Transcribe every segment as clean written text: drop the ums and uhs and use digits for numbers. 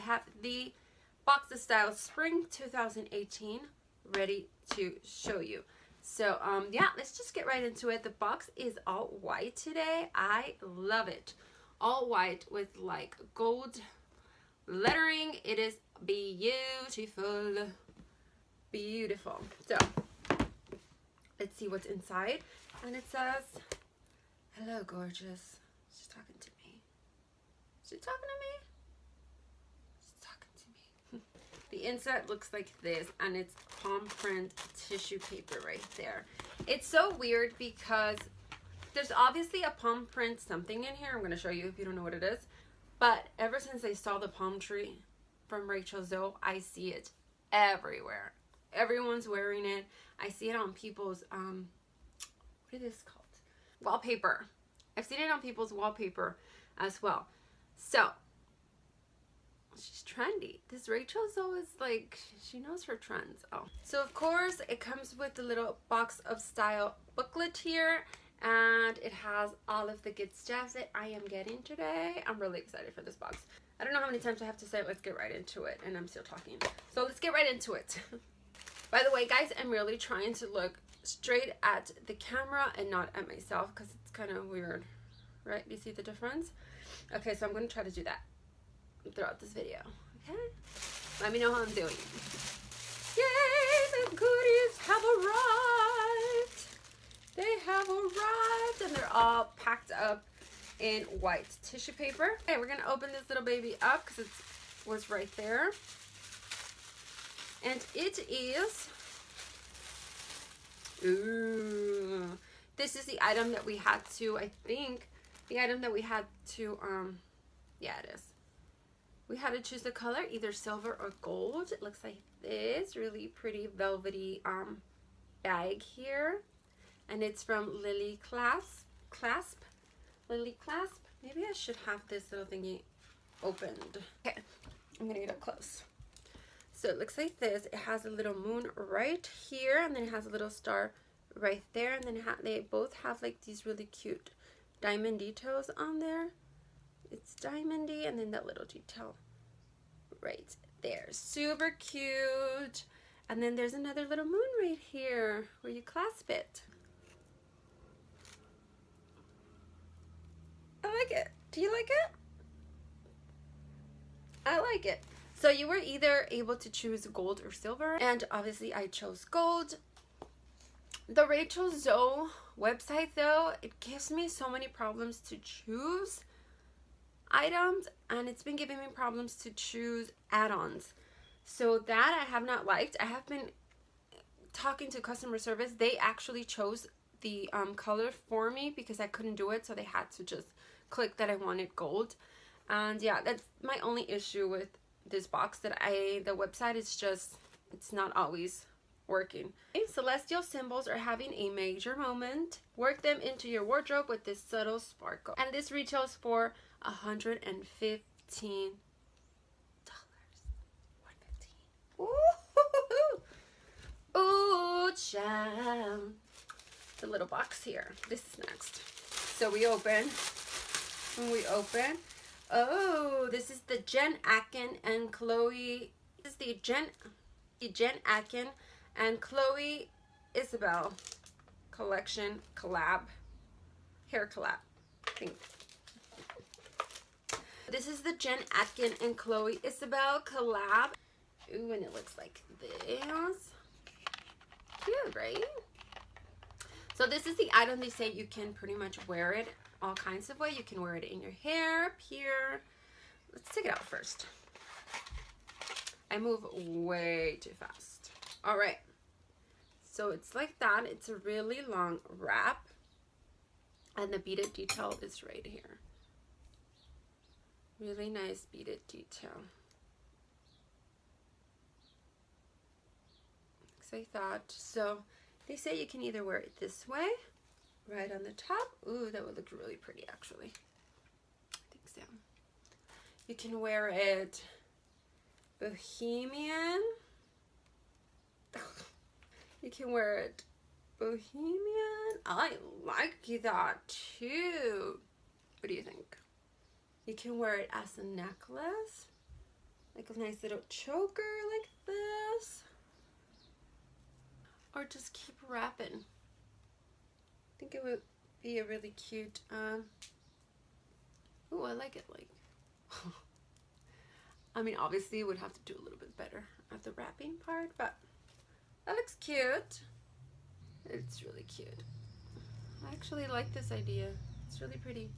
have the box style spring 2018 ready to show you. So yeah, let's just get right into it. The box is all white today. I love it. All white with like gold lettering. It is beautiful. Beautiful. So let's see what's inside. And it says, hello gorgeous. She's talking to me. She's talking to me? She's talking to me. The inside looks like this, and it's palm print tissue paper right there. It's so weird because there's obviously a palm print something in here. I'm going to show you if you don't know what it is. But ever since I saw the palm tree from Rachel Zoe, I see it everywhere. Everyone's wearing it. I see it on people's, what is this called? Wallpaper. I've seen it on people's wallpaper as well. So, she's trendy. This Rachel Zoe is like, she knows her trends. Oh. So of course, it comes with the little box of style booklet here. And it has all of the good stuff that I am getting today. I'm really excited for this box. I don't know how many times I have to say it. Let's get right into it. And I'm still talking. So let's get right into it. By the way, guys, I'm really trying to look straight at the camera and not at myself because it's kind of weird, right? Do you see the difference? Okay, so I'm going to try to do that throughout this video, okay? Let me know how I'm doing. Yay, the goodies have arrived. They have arrived, and they're all packed up in white tissue paper. Okay, we're going to open this little baby up because it was right there. And it is, ooh, this is the item that we had to, I think, the item that we had to, yeah, it is. We had to choose the color, either silver or gold. It looks like this really pretty velvety bag here. And it's from LILI CLASPE. LILI CLASPE. Maybe I should have this little thingy opened. Okay, I'm gonna get up close. So it looks like this. It has a little moon right here, and then it has a little star right there, and then they both have like these really cute diamond details on there. It's diamondy, and then that little detail right there. Super cute. And then there's another little moon right here where you clasp it. I like it. Do you like it? I like it. So you were either able to choose gold or silver, and obviously I chose gold. The Rachel Zoe website though, it gives me so many problems to choose items, and it's been giving me problems to choose add-ons. So that I have not liked. I have been talking to customer service. They actually chose the color for me because I couldn't do it, so they had to just click that I wanted gold. And yeah, that's my only issue with this box, that the website is just, it's not always working. Okay, celestial symbols are having a major moment. Work them into your wardrobe with this subtle sparkle. And this retails for $115. $115. Ooh, ooh, child. The little box here. This is next. So we open. When we open, oh, this is the Jen Atkin and Chloe. This is the Jen Atkin and Chloe Isabel collection collab, hair collab, I think. This is the Jen Atkin and Chloe Isabel collab. Ooh, and it looks like this. Cute, right? So this is the item. They say you can pretty much wear it all kinds of way. You can wear it in your hair, up here. Let's take it out first. I move way too fast. All right. So it's like that. It's a really long wrap. And the beaded detail is right here. Really nice beaded detail. Looks like that. So they say you can either wear it this way, right on the top. Ooh, that would look really pretty actually. I think so. You can wear it bohemian. You can wear it bohemian. I like that too. What do you think? You can wear it as a necklace. like a nice little choker like this, or just keep wrapping. I think it would be a really cute, ooh, I like it, like, I mean, obviously would have to do a little bit better at the wrapping part, but that looks cute. It's really cute. I actually like this idea. It's really pretty.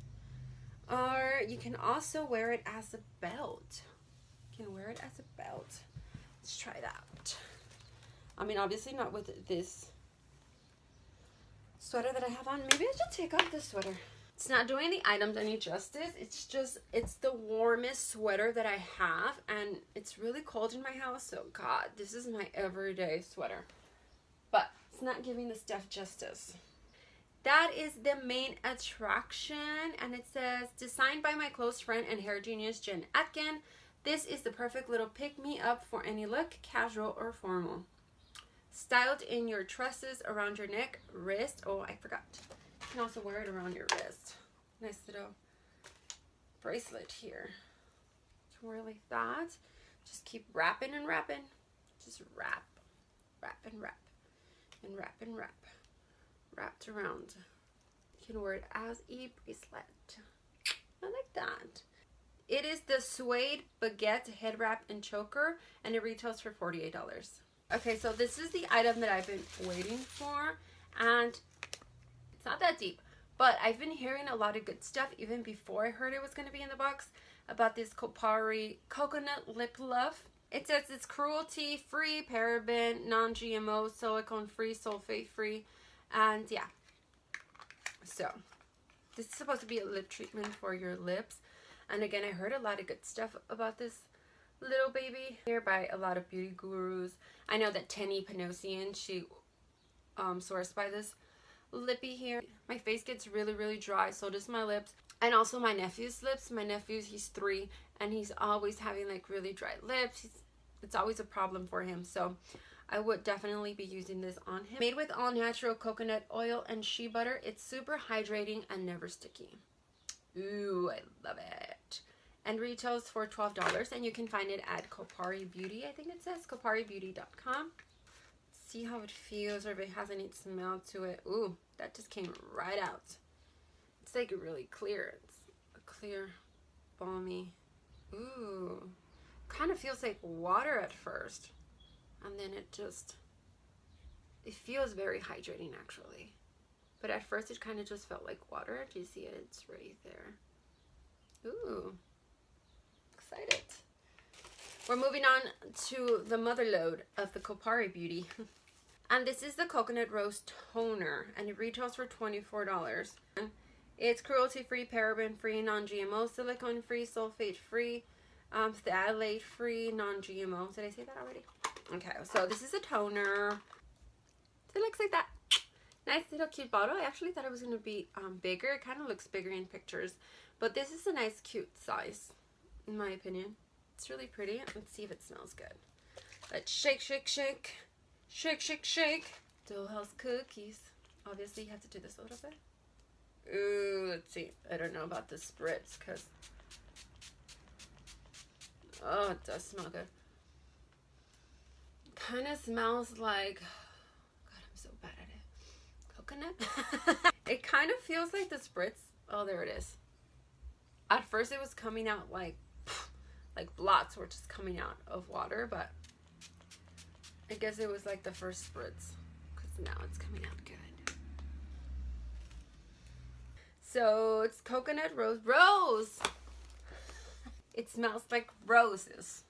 Or you can also wear it as a belt. You can wear it as a belt. Let's try that. I mean, obviously not with this sweater that I have on. Maybe I should take off this sweater. It's not doing the items any justice. It's the warmest sweater that I have, and it's really cold in my house, so God, this is my everyday sweater. But it's not giving the stuff justice. That is the main attraction, and it says, designed by my close friend and hair genius Jen Atkin. This is the perfect little pick-me-up for any look, casual or formal. Styled in your tresses around your neck, wrist. Oh, I forgot. You can also wear it around your wrist. Nice little bracelet here. You can wear it like that. Just keep wrapping and wrapping. Just wrap, wrap and wrap, and wrap and wrap. Wrapped around. You can wear it as a bracelet. I like that. It is the Suede Baguette head wrap and choker, and it retails for $48. Okay, so this is the item that I've been waiting for, and it's not that deep, but I've been hearing a lot of good stuff even before I heard it was going to be in the box about this KOPARI coconut lip love. It says it's cruelty-free, paraben, non-GMO, silicone-free, sulfate-free, and yeah. So this is supposed to be a lip treatment for your lips, and again, I heard a lot of good stuff about this little baby here by a lot of beauty gurus. I know that Tenny Panosian, she sourced by this lippy here. My face gets really dry, so does my lips, and also my nephew's lips. My nephew, he's 3, and he's always having like really dry lips. It's always a problem for him, so I would definitely be using this on him. Made with all natural coconut oil and shea butter. It's super hydrating and never sticky. Ooh, I love it. And retails for $12, and you can find it at KOPARI Beauty. I think it says koparibeauty.com. See how it feels, or if it has any smell to it. Ooh, that just came right out. It's like really clear. It's a clear, balmy. Ooh, kind of feels like water at first, and then it feels very hydrating actually. But at first it kind of just felt like water. Do you see it? It's right there. Ooh, excited. We're moving on to the mother load of the KOPARI Beauty. And this is the Coconut Rose Toner, and it retails for $24. It's cruelty-free, paraben-free, non-GMO, silicone-free, sulfate-free, phthalate-free, non-GMO. Did I say that already? Okay, so this is a toner. It looks like that. Nice little cute bottle. I actually thought it was going to be bigger. It kind of looks bigger in pictures, but this is a nice cute size in my opinion. It's really pretty. Let's see if it smells good. Let's shake, shake, shake. Shake, shake, shake. Dollhouse cookies. Obviously you have to do this a little bit. Ooh, let's see. I don't know about the spritz because oh, it does smell good. Kind of smells like, God, I'm so bad at it. Coconut. It kind of feels like the spritz. Oh, there it is. At first it was coming out like blots were just coming out of water, but I guess it was like the first spritz because now it's coming out good. So it's coconut rose. It smells like roses.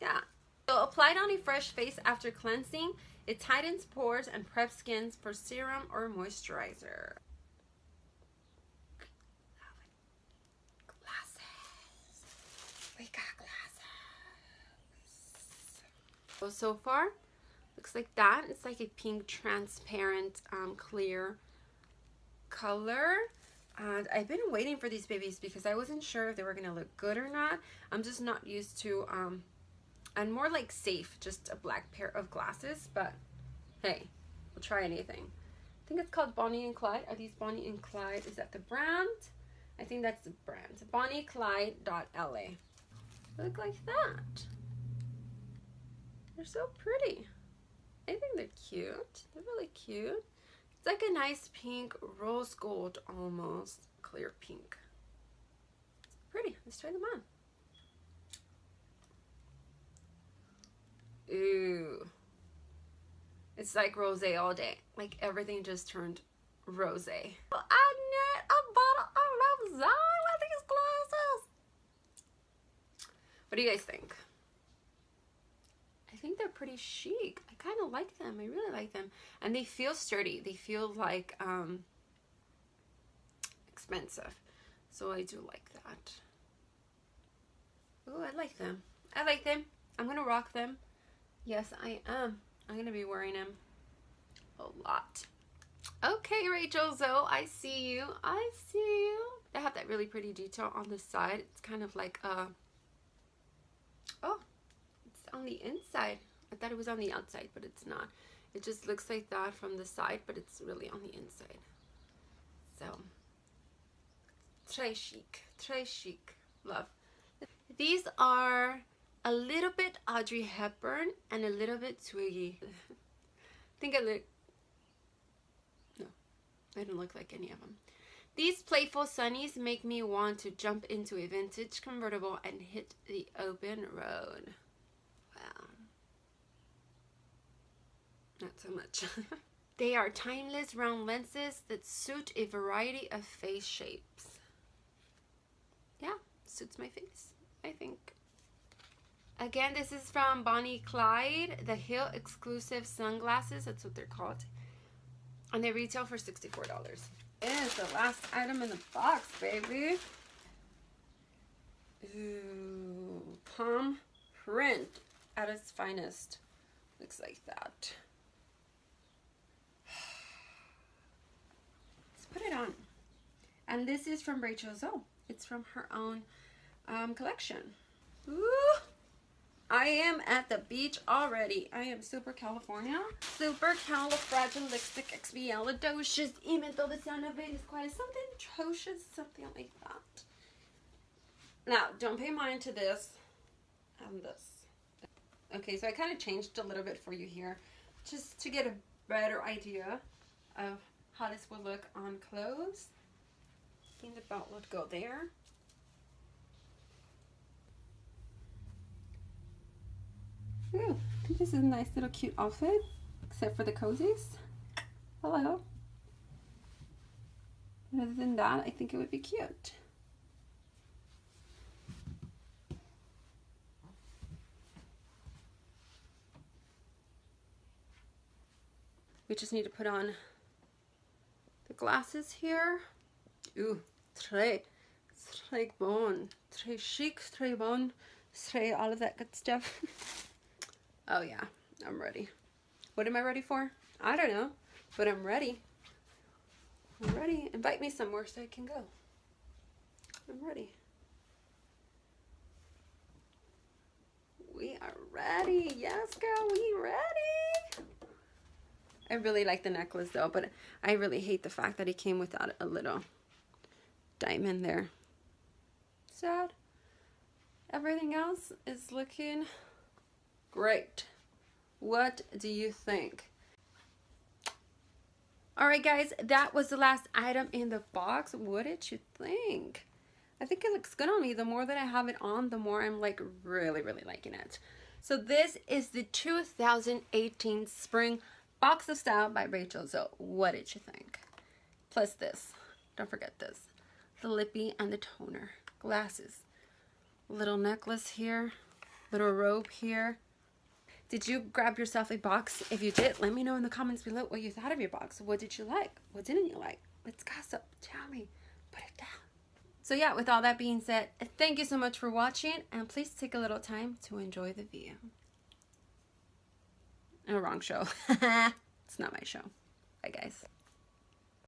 Yeah. So applied on a fresh face after cleansing, it tightens pores and preps skins for serum or moisturizer. Glasses. We got glasses. So far, looks like that. It's like a pink, transparent, clear color. And I've been waiting for these babies because I wasn't sure if they were gonna look good or not. I'm just not used to and more like safe, just a black pair of glasses, but hey, we'll try anything. I think it's called Bonnie and Clyde. Are these Bonnie and Clyde? Is that the brand? I think that's the brand. BonnieClyde.la. look like that. They're so pretty. I think they're cute. They're really cute. It's like a nice pink, rose gold almost, clear pink. It's pretty. Let's try them on. Ooh. It's like rosé all day. Like everything just turned rosé. Well, I need a bottle of rosé with these glasses. What do you guys think? I think they're pretty chic. I kind of like them. I really like them. And they feel sturdy. They feel like expensive. So I do like that. Oh, I like them. I like them. I'm going to rock them. Yes, I am. I'm going to be wearing them a lot. Okay, Rachel Zoe, I see you. I see you. They have that really pretty detail on the side. It's kind of like a... Oh, it's on the inside. I thought it was on the outside, but it's not. It just looks like that from the side, but it's really on the inside. So, très chic. Très chic. Love. These are a little bit Audrey Hepburn and a little bit Twiggy. I think I look... No, I don't look like any of them. These playful sunnies make me want to jump into a vintage convertible and hit the open road. Wow. Not so much. They are timeless round lenses that suit a variety of face shapes. Yeah, suits my face, I think. Again, this is from Bonnie Clyde, the Hill exclusive sunglasses. That's what they're called. And they retail for $64. It is the last item in the box, baby. Ooh, palm print at its finest. Looks like that. Let's put it on. And this is from Rachel Zoe. It's from her own collection. Ooh. I am at the beach already. I am super California. Super califragilisticexpialidocious, even though the sound of it is quite something atrocious, something like that. Now, don't pay mind to this and this. Okay, so I kind of changed a little bit for you here, just to get a better idea of how this will look on clothes. I think the belt would go there. Ooh, I think this is a nice little cute outfit, except for the cozies. Hello. But other than that, I think it would be cute. We just need to put on the glasses here. Ooh, très bon, très chic, très bon, très all of that good stuff. Oh yeah, I'm ready. What am I ready for? I don't know, but I'm ready. I'm ready. Invite me somewhere so I can go. I'm ready. We are ready. Yes, girl, we ready. I really like the necklace though, but I really hate the fact that it came without a little diamond there. Sad. Everything else is looking great. What do you think? Alright guys, that was the last item in the box. What did you think? I think it looks good on me. The more that I have it on, the more I'm like really liking it. So this is the 2018 Spring Box of Style by Rachel Zoe. What did you think? Plus this. Don't forget this. The lippy and the toner. Glasses. Little necklace here. Little robe here. Did you grab yourself a box? If you did, let me know in the comments below what you thought of your box. What did you like? What didn't you like? Let's gossip. Tell me. Put it down. So yeah, with all that being said, thank you so much for watching, and please take a little time to enjoy the view. Oh, wrong show. It's not my show. Bye guys.